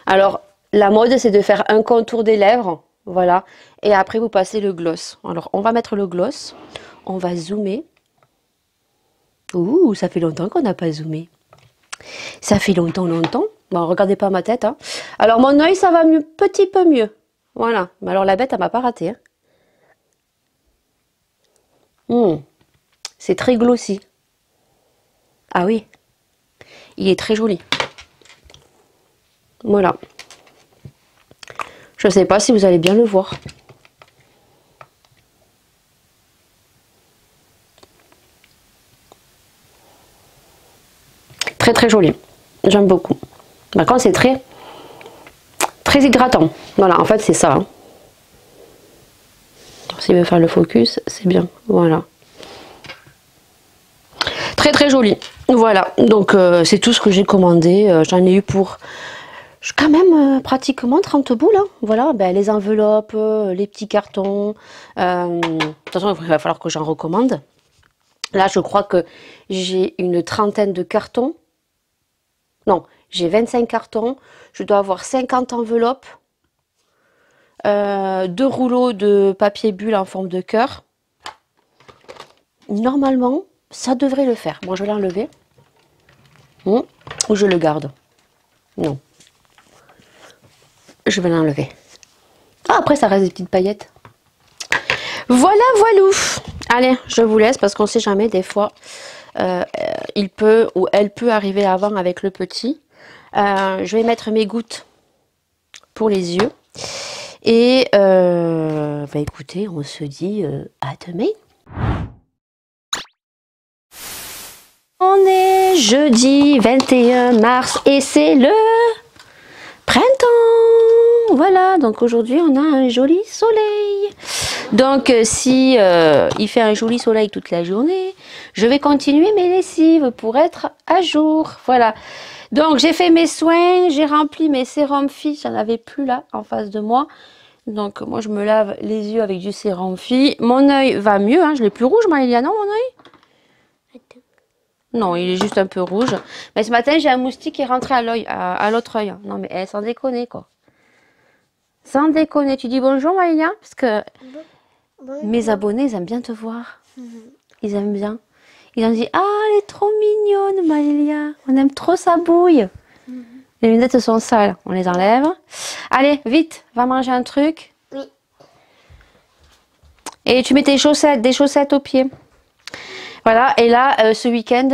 Alors, la mode, c'est de faire un contour des lèvres, voilà, et après, vous passez le gloss. Alors, on va mettre le gloss, on va zoomer. Ouh, ça fait longtemps qu'on n'a pas zoomé. Ça fait longtemps. Bon, regardez pas ma tête, hein. Alors, mon œil, ça va mieux, petit peu mieux. Voilà. Mais alors la bête, elle m'a pas raté. Hein. C'est très glossy. Ah oui. Il est très joli. Voilà. Je sais pas si vous allez bien le voir. Très très joli. J'aime beaucoup. Par contre, c'est très hydratant. Voilà, en fait, c'est ça. Hein. S'il veut faire le focus, c'est bien. Voilà. Très très joli. Voilà. Donc, c'est tout ce que j'ai commandé. J'en ai eu pour quand même pratiquement 30 boules. Hein. Voilà. Ben, les enveloppes, les petits cartons. De toute façon, il va falloir que j'en recommande. Là, je crois que j'ai une trentaine de cartons. Non, j'ai 25 cartons. Je dois avoir 50 enveloppes. 2 rouleaux de papier bulle en forme de cœur. Normalement, ça devrait le faire. Bon, je vais l'enlever. Ou je le garde. Non. Je vais l'enlever. Ah, après, ça reste des petites paillettes. Voilà, voilou. Allez, je vous laisse parce qu'on sait jamais. Des fois, il peut ou elle peut arriver avant avec le petit. Je vais mettre mes gouttes pour les yeux. Et bah écoutez, on se dit à demain. On est jeudi 21 mars et c'est le printemps. Voilà, donc aujourd'hui on a un joli soleil. Donc si il fait un joli soleil toute la journée, je vais continuer mes lessives pour être à jour. Voilà. Donc j'ai fait mes soins, j'ai rempli mes sérums filles, j'en avais plus là en face de moi. Donc moi je me lave les yeux avec du sérum filles. Mon œil va mieux, hein. Je l'ai plus rouge, Maëlia, non mon œil? Non, il est juste un peu rouge. Mais ce matin j'ai un moustique qui est rentré à l'œil, à l'autre œil. Non mais sans déconner quoi. Sans déconner, tu dis bonjour Maëlia? Parce que bonjour. Mes abonnés ils aiment bien te voir. Ils aiment bien. Ils ont dit ah elle est trop mignonne Maëlia. On aime trop sa bouille. Les lunettes sont sales, on les enlève. Allez, vite, va manger un truc. Oui. Et tu mets tes chaussettes, des chaussettes aux pieds. Voilà, et là, ce week-end,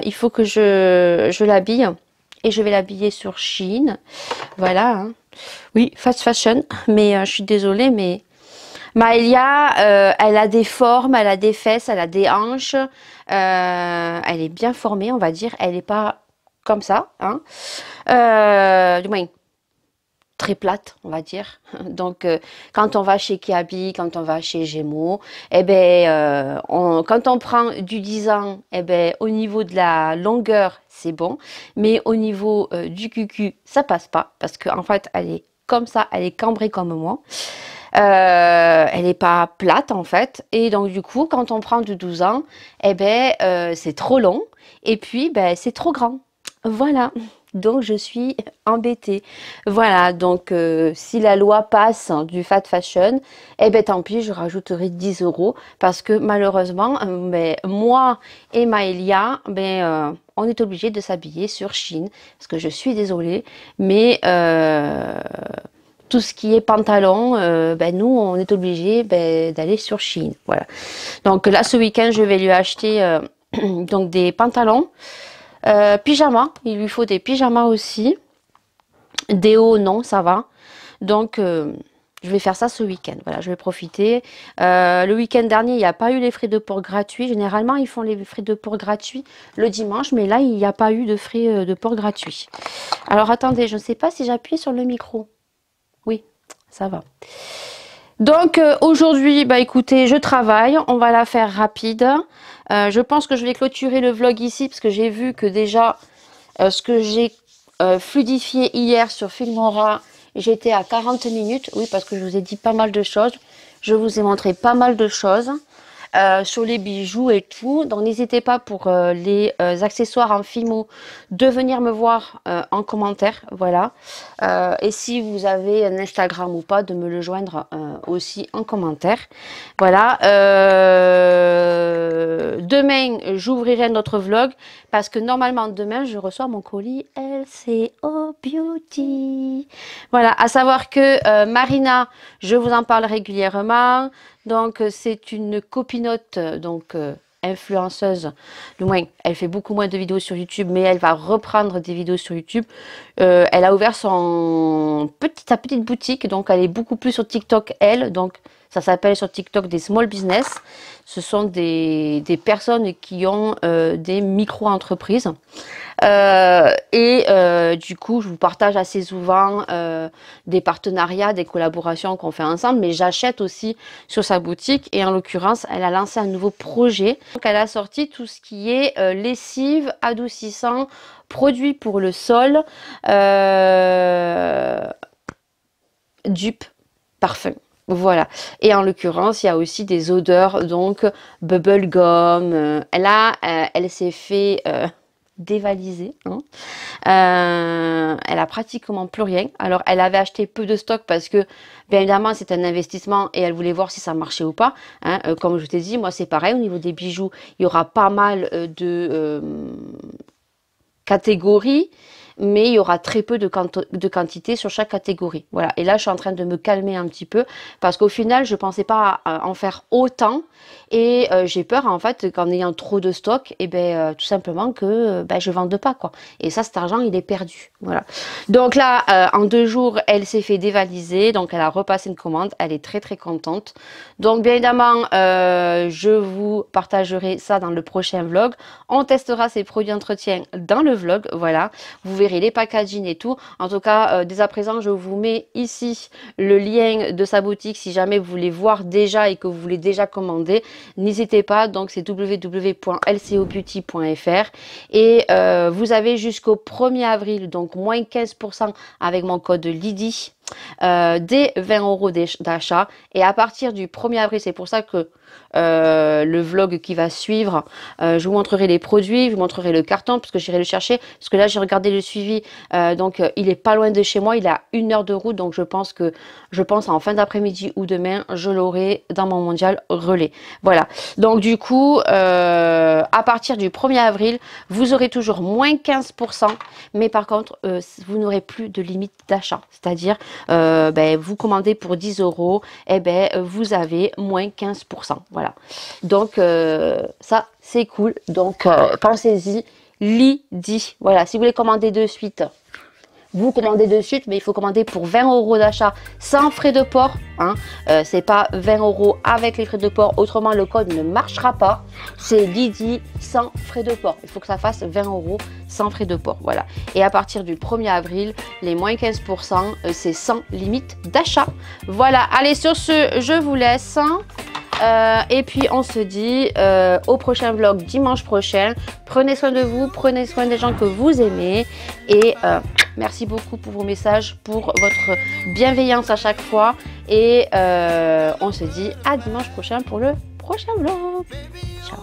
il faut que je l'habille. Et je vais l'habiller sur Shein. Voilà. Hein. Oui, fast fashion. Mais je suis désolée, mais Maëlia, elle a des formes, elle a des fesses, elle a des hanches. Elle est bien formée, on va dire. Elle n'est pas comme ça. Hein. Du moins, très plate, on va dire. Donc, quand on va chez Kiabi, quand on va chez Gémeaux, eh ben, quand on prend du 10 ans, eh ben, au niveau de la longueur, c'est bon. Mais au niveau du cucu, ça passe pas. Parce qu'en fait, elle est comme ça, elle est cambrée comme moi. Elle n'est pas plate, en fait. Et donc, du coup, quand on prend du 12 ans, eh ben, c'est trop long. Et puis, ben, c'est trop grand. Voilà, donc je suis embêtée. Voilà, donc si la loi passe du fat fashion, eh ben tant pis, je rajouterai 10 € parce que malheureusement, ben, moi et Maëlia, ben, on est obligé de s'habiller sur Shein parce que je suis désolée, mais tout ce qui est pantalon, ben, nous on est obligé ben, d'aller sur Shein. Voilà. Donc là, ce week-end, je vais lui acheter donc des pantalons. Pyjama, il lui faut des pyjamas aussi. Des hauts, non, ça va. Donc, je vais faire ça ce week-end. Voilà, je vais profiter. Le week-end dernier, il n'y a pas eu les frais de port gratuits. Généralement, ils font les frais de port gratuits le dimanche, mais là, il n'y a pas eu de frais de port gratuits. Alors, attendez, je ne sais pas si j'appuie sur le micro. Oui, ça va. Donc aujourd'hui, bah écoutez, je travaille, on va la faire rapide. Je pense que je vais clôturer le vlog ici parce que j'ai vu que déjà ce que j'ai fluidifié hier sur Filmora, j'étais à 40 minutes. Oui, parce que je vous ai dit pas mal de choses. Je vous ai montré pas mal de choses sur les bijoux et tout. Donc n'hésitez pas pour les accessoires en Fimo de venir me voir en commentaire. Voilà. Et si vous avez un Instagram ou pas, de me le joindre aussi en commentaire. Voilà. demain, j'ouvrirai un autre vlog parce que normalement, demain, je reçois mon colis LCO Beauty. Voilà, à savoir que Marina, je vous en parle régulièrement. Donc, c'est une copinote, donc influenceuse. Du moins, elle fait beaucoup moins de vidéos sur YouTube, mais elle va reprendre des vidéos sur YouTube. Elle a ouvert sa petite boutique, donc elle est beaucoup plus sur TikTok, elle. Donc, ça s'appelle sur TikTok des small business. Ce sont des personnes qui ont des micro-entreprises. Du coup, je vous partage assez souvent des partenariats, des collaborations qu'on fait ensemble, mais j'achète aussi sur sa boutique. Et en l'occurrence, elle a lancé un nouveau projet. Donc, elle a sorti tout ce qui est lessive, adoucissant, produits pour le sol, dupe, parfum. Voilà. Et en l'occurrence, il y a aussi des odeurs, donc bubblegum. Elle s'est fait dévaliser. Hein. Elle a pratiquement plus rien. Alors, elle avait acheté peu de stock parce que, bien évidemment, c'est un investissement et elle voulait voir si ça marchait ou pas. Hein. Comme je t'ai dit, moi, c'est pareil. Au niveau des bijoux, il y aura pas mal de catégories, mais il y aura très peu de quantité sur chaque catégorie. Voilà. Et là, je suis en train de me calmer un petit peu parce qu'au final, je ne pensais pas en faire autant et j'ai peur, en fait, qu'en ayant trop de stock, et tout simplement que je ne vende pas, quoi. Et ça, cet argent, il est perdu. Voilà. Donc là, en 2 jours, elle s'est fait dévaliser. Donc, elle a repassé une commande. Elle est très, très contente. Donc, bien évidemment, je vous partagerai ça dans le prochain vlog. On testera ces produits d'entretien dans le vlog. Voilà. Vous verrez les packaging et tout. En tout cas, dès à présent, je vous mets ici le lien de sa boutique si jamais vous voulez voir déjà et que vous voulez déjà commander. N'hésitez pas, donc c'est www.lcobeauty.fr et vous avez jusqu'au 1er avril, donc moins 15% avec mon code Lydie, des 20 € d'achat. Et à partir du 1er avril, c'est pour ça que le vlog qui va suivre, je vous montrerai les produits, je vous montrerai le carton parce que j'irai le chercher, parce que là j'ai regardé le suivi, donc il est pas loin de chez moi, il a 1 heure de route, donc je pense en fin d'après-midi ou demain je l'aurai dans mon mondial relais. Voilà, donc du coup à partir du 1er avril vous aurez toujours moins 15%, mais par contre vous n'aurez plus de limite d'achat, c'est-à-dire vous commandez pour 10 €, et vous avez moins 15%. Voilà, donc ça c'est cool, donc pensez-y, Lydie. Voilà, si vous voulez commander de suite, vous commandez de suite, mais il faut commander pour 20 € d'achat sans frais de port. Hein. C'est pas 20 € avec les frais de port, autrement le code ne marchera pas. C'est Lydie sans frais de port. Il faut que ça fasse 20 € sans frais de port. Voilà. Et à partir du 1er avril, les moins 15%, c'est sans limite d'achat. Voilà. Allez, sur ce, je vous laisse. Et puis on se dit au prochain vlog dimanche prochain. Prenez soin de vous, prenez soin des gens que vous aimez et merci beaucoup pour vos messages, pour votre bienveillance à chaque fois et on se dit à dimanche prochain pour le prochain vlog. Ciao.